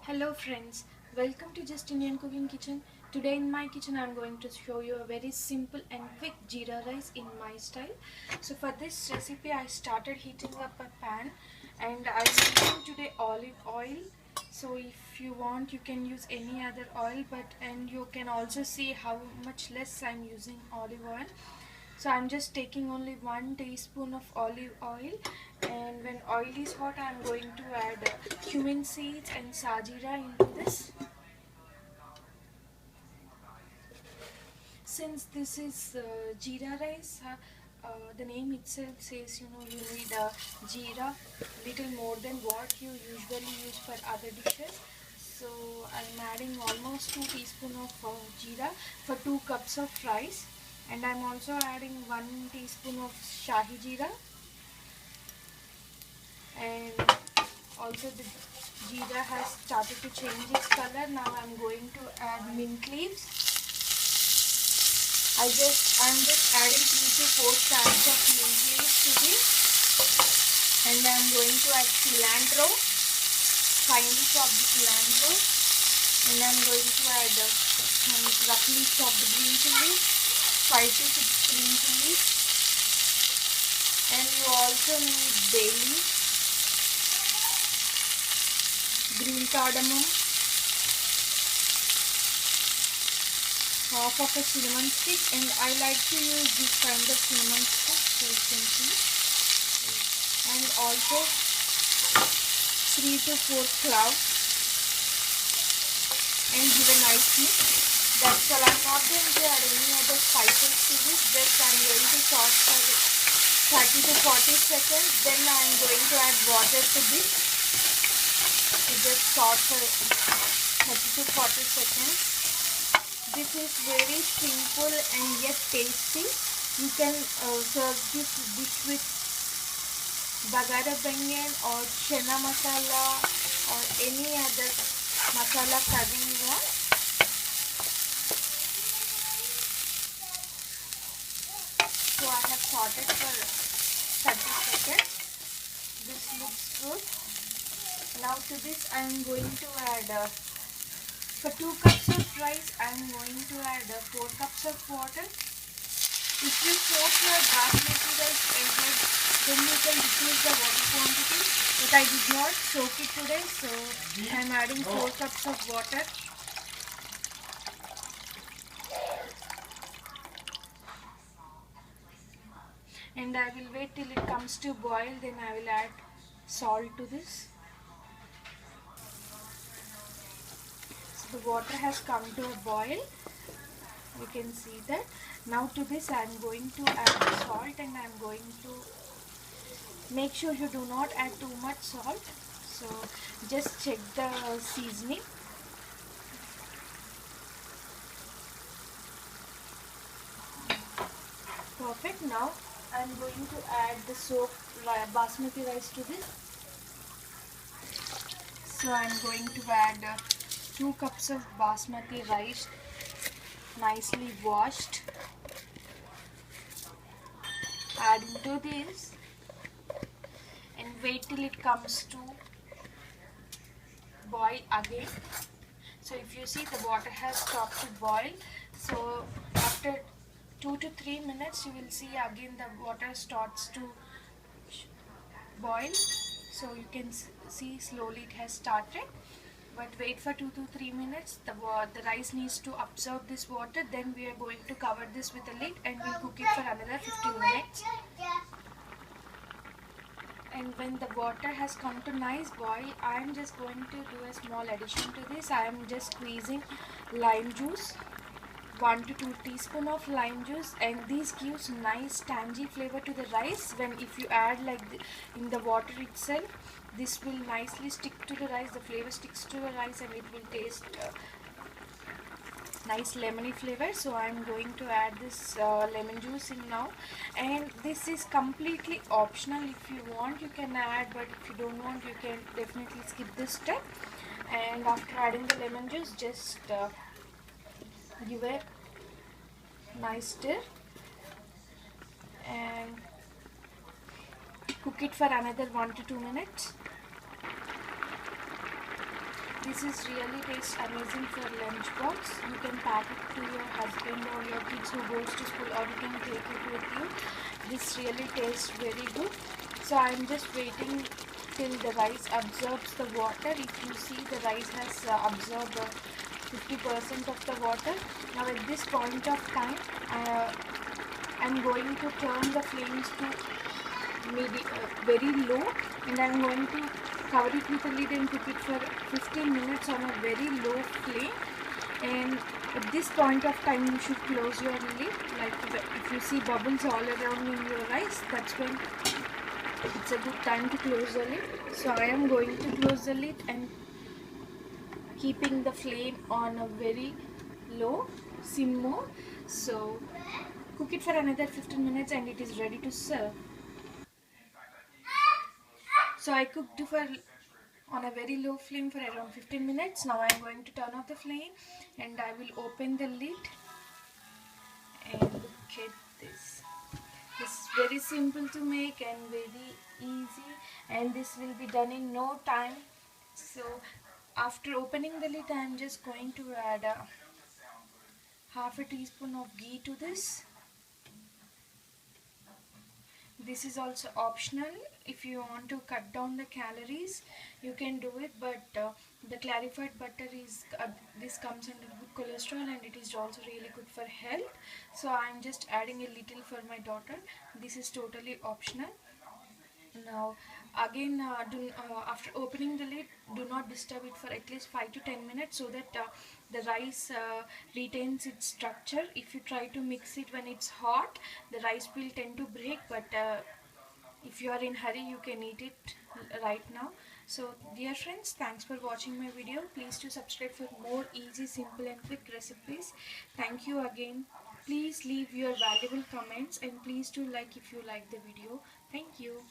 Hello friends, welcome to Just Indian Cooking Kitchen. Today in my kitchen I am going to show you a very simple and quick jeera rice in my style. So for this recipe I started heating up a pan and I am using today olive oil. So if you want you can use any other oil, and you can also see how much less I am using olive oil. So I'm just taking only 1 teaspoon of olive oil, and when oil is hot I'm going to add cumin seeds and sajira into this. Since this is jeera rice, the name itself says you need jeera little more than what you usually use for other dishes. So I'm adding almost 2 teaspoon of jeera for 2 cups of rice, and I'm also adding 1 teaspoon of shahi jeera, and also the jeera has started to change its color. Now I'm going to add mint leaves. I'm just adding 3 to 4 strands of mint leaves to this, and I'm going to add cilantro, finely chopped cilantro, and I'm going to add some roughly chopped green chilies, 5 to 6 green chilies, and you also need bay leaf, green cardamom, half of a cinnamon stick, and I like to use this kind of cinnamon stick so you can see, and also 3 to 4 cloves, and give a nice mix. That's all. I'm not going to add any other spices to this, just I'm going to saute for 30 to 40 seconds, then I'm going to add water to this. So just saute for 30 to 40 seconds. This is very simple and yet tasty. You can serve this dish with bagara bangan or chana masala or any other masala curry you want. So I have sauteed for 30 seconds. This looks good. Now to this I am going to add for 2 cups of rice, I am going to add 4 cups of water. If you soak your basmati rice ahead, then you can reduce the water quantity. But I did not soak it today, so I am adding 4 cups of water. And I will wait till it comes to boil, then I will add salt to this. The water has come to a boil, you can see that. Now to this I am going to add the salt, and I am going to make sure you do not add too much salt, so just check the seasoning. Perfect. Now I am going to add the soaked basmati rice to this. So I am going to add 2 cups of basmati rice, nicely washed. Add into this and wait till it comes to boil again. So if you see, the water has stopped to boil. So after 2 to 3 minutes you will see again the water starts to boil. So you can see slowly it has started. But wait for 2 to 3 minutes. The rice needs to absorb this water. Then we are going to cover this with a lid and we'll cook it for another 15 minutes. And when the water has come to nice boil, I am just going to do a small addition to this. I am just squeezing lime juice, 1 to 2 teaspoon of lime juice, and this gives nice tangy flavor to the rice. When if you add in the water itself, this will nicely stick to the rice. The flavor sticks to the rice and it will taste nice lemony flavor. So I am going to add this lemon juice in now, and this is completely optional. If you want you can add, but if you don't want you can definitely skip this step. And after adding the lemon juice, just give a nice stir and cook it for another 1 to 2 minutes. This is really tastes amazing for lunch box. You can pack it to your husband or your kids who goes to school, or you can take it with you. This really tastes very good. So I'm just waiting till the rice absorbs the water. If you see, the rice has absorbed 50% of the water. Now at this point of time, I'm going to turn the flames to very low, and I'm going to cover it with a lid and cook it for 15 minutes on a very low flame. And at this point of time you should close your lid. Like if you see bubbles all around in your rice, that's when it's a good time to close the lid. So I am going to close the lid and keeping the flame on a very low simmer. So cook it for another 15 minutes and it is ready to serve. So I cooked for on a very low flame for around 15 minutes. Now I am going to turn off the flame and I will open the lid and look at this. This is very simple to make and very easy, and this will be done in no time. So after opening the lid, I am just going to add half a teaspoon of ghee to this. This is also optional. If you want to cut down the calories, you can do it, but the clarified butter is this comes under good cholesterol and it is also really good for health. So I am just adding a little for my daughter. This is totally optional. Now again, after opening the lid, do not disturb it for at least 5 to 10 minutes so that the rice retains its structure. If you try to mix it when it's hot, the rice will tend to break, but if you are in hurry, you can eat it right now. So dear friends, thanks for watching my video. Please do subscribe for more easy, simple and quick recipes. Thank you again. Please leave your valuable comments and please do like if you like the video. Thank you.